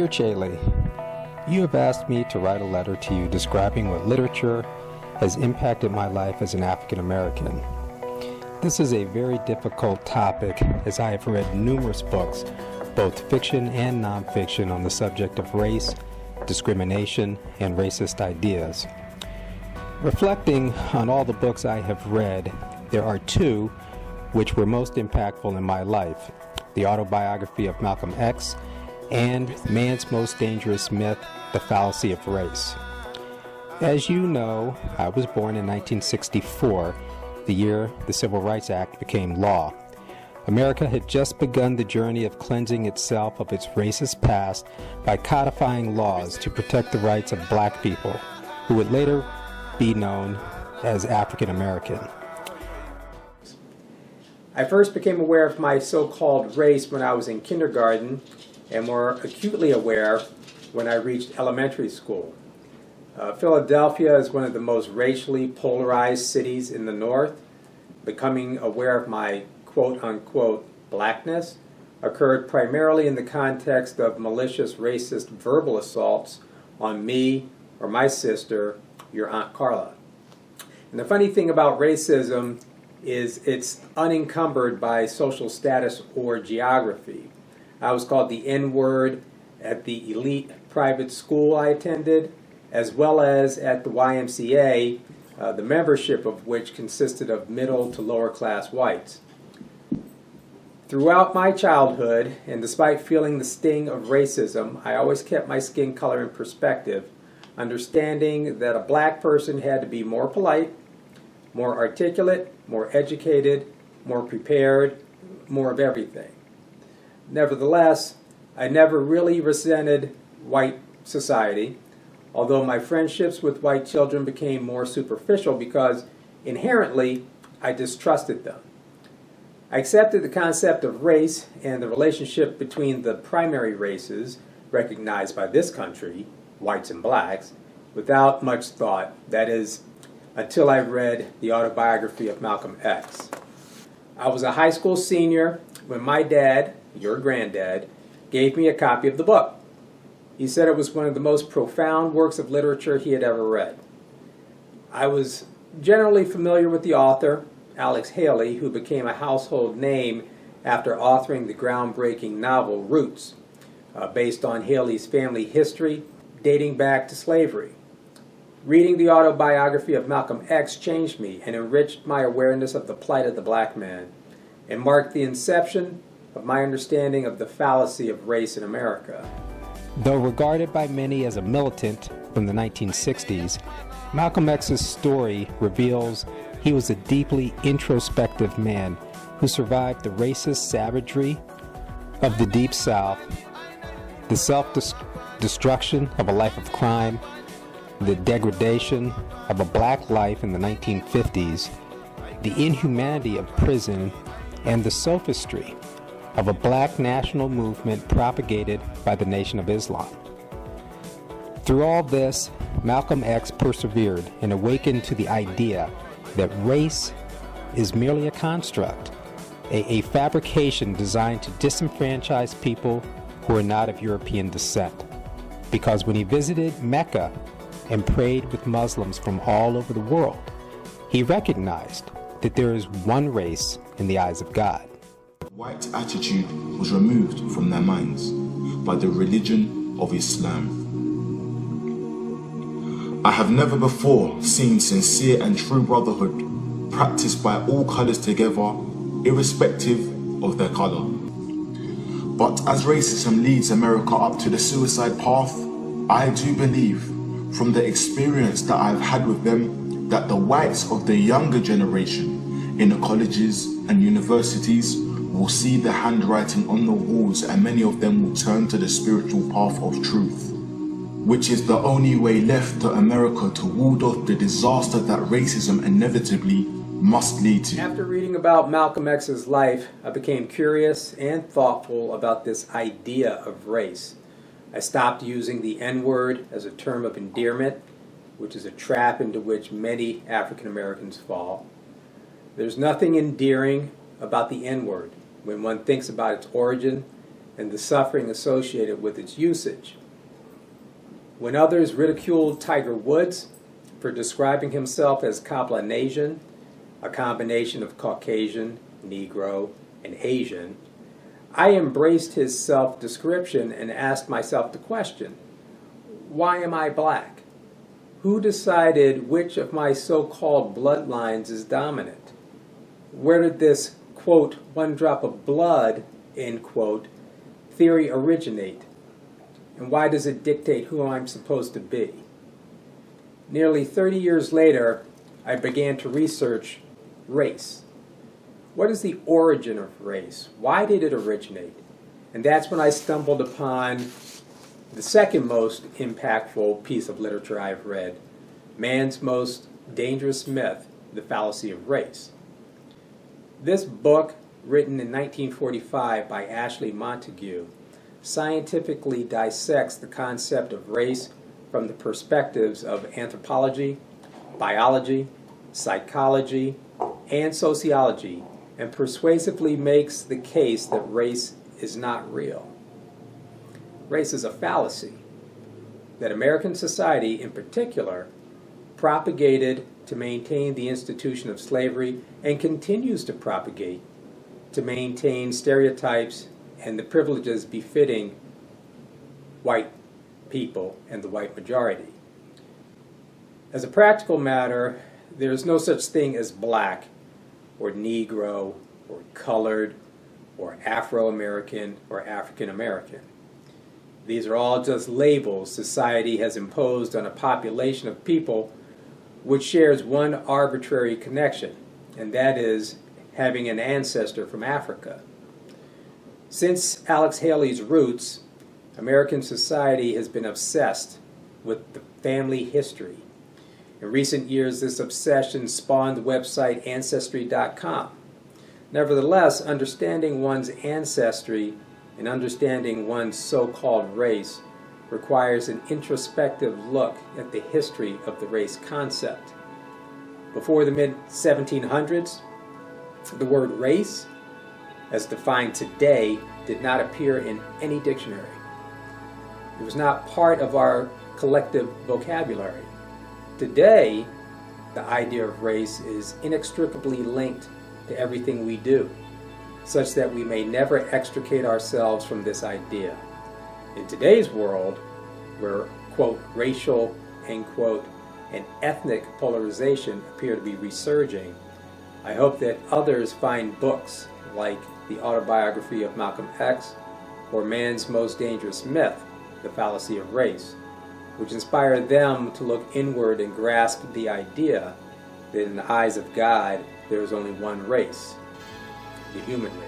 Dear Jaylee, you have asked me to write a letter to you describing what literature has impacted my life as an African American. This is a very difficult topic as I have read numerous books, both fiction and nonfiction, on the subject of race, discrimination, and racist ideas. Reflecting on all the books I have read, there are two which were most impactful in my life: the autobiography of Malcolm X and Man's Most Dangerous Myth, The Fallacy of Race. As you know, I was born in 1964, the year the Civil Rights Act became law. America had just begun the journey of cleansing itself of its racist past by codifying laws to protect the rights of black people, who would later be known as African American. I first became aware of my so-called race when I was in kindergarten, and more acutely aware when I reached elementary school. Philadelphia is one of the most racially polarized cities in the North. Becoming aware of my quote-unquote blackness occurred primarily in the context of malicious racist verbal assaults on me or my sister, your Aunt Carla. And the funny thing about racism is it's unencumbered by social status or geography. I was called the N-word at the elite private school I attended, as well as at the YMCA, the membership of which consisted of middle to lower class whites. Throughout my childhood, and despite feeling the sting of racism, I always kept my skin color in perspective, understanding that a black person had to be more polite, more articulate, more educated, more prepared, more of everything. Nevertheless, I never really resented white society, although my friendships with white children became more superficial because inherently I distrusted them. I accepted the concept of race and the relationship between the primary races recognized by this country, whites and blacks, without much thought, that is, until I read the autobiography of Malcolm X. I was a high school senior when my dad, your granddad, gave me a copy of the book. He said it was one of the most profound works of literature he had ever read. I was generally familiar with the author, Alex Haley, who became a household name after authoring the groundbreaking novel Roots, based on Haley's family history dating back to slavery. Reading the autobiography of Malcolm X changed me and enriched my awareness of the plight of the black man, and marked the inception of my understanding of the fallacy of race in America. Though regarded by many as a militant from the 1960s, Malcolm X's story reveals he was a deeply introspective man who survived the racist savagery of the Deep South, the self-destruction of a life of crime, the degradation of a black life in the 1950s, the inhumanity of prison, and the sophistry of a black national movement propagated by the Nation of Islam. Through all this, Malcolm X persevered and awakened to the idea that race is merely a construct, a fabrication designed to disenfranchise people who are not of European descent. Because when he visited Mecca and prayed with Muslims from all over the world, he recognized that there is one race in the eyes of God. White attitude was removed from their minds by the religion of Islam. I have never before seen sincere and true brotherhood practiced by all colours together, irrespective of their colour. But as racism leads America up to the suicide path, I do believe, from the experience that I've had with them, that the whites of the younger generation in the colleges and universities will see the handwriting on the walls, and many of them will turn to the spiritual path of truth, which is the only way left to America to ward off the disaster that racism inevitably must lead to. After reading about Malcolm X's life, I became curious and thoughtful about this idea of race. I stopped using the N-word as a term of endearment, which is a trap into which many African Americans fall. There's nothing endearing about the N-word when one thinks about its origin and the suffering associated with its usage. When others ridiculed Tiger Woods for describing himself as Cablinasian, a combination of Caucasian, Negro, and Asian, I embraced his self-description and asked myself the question, why am I black? Who decided which of my so-called bloodlines is dominant? Where did this, quote, one drop of blood, end quote, theory originate? And why does it dictate who I'm supposed to be? Nearly 30 years later, I began to research race. What is the origin of race? Why did it originate? And that's when I stumbled upon the second most impactful piece of literature I've read, Man's Most Dangerous Myth, The Fallacy of Race. This book, written in 1945 by Ashley Montague, scientifically dissects the concept of race from the perspectives of anthropology, biology, psychology, and sociology, and persuasively makes the case that race is not real. Race is a fallacy that American society, in particular, propagated to maintain the institution of slavery and continues to propagate to maintain stereotypes and the privileges befitting white people and the white majority. As a practical matter, there is no such thing as black or Negro or colored or Afro-American or African-American. These are all just labels society has imposed on a population of people which shares one arbitrary connection, and that is having an ancestor from Africa. Since Alex Haley's roots, American society has been obsessed with the family history. In recent years, this obsession spawned the website Ancestry.com. Nevertheless, understanding one's ancestry and understanding one's so-called race requires an introspective look at the history of the race concept. Before the mid-1700s, the word race, as defined today, did not appear in any dictionary. It was not part of our collective vocabulary. Today, the idea of race is inextricably linked to everything we do, such that we may never extricate ourselves from this idea. In today's world, where, quote, racial, end quote, and ethnic polarization appear to be resurging, I hope that others find books like the autobiography of Malcolm X or Man's Most Dangerous Myth, The Fallacy of Race, which inspire them to look inward and grasp the idea that in the eyes of God there is only one race, the human race.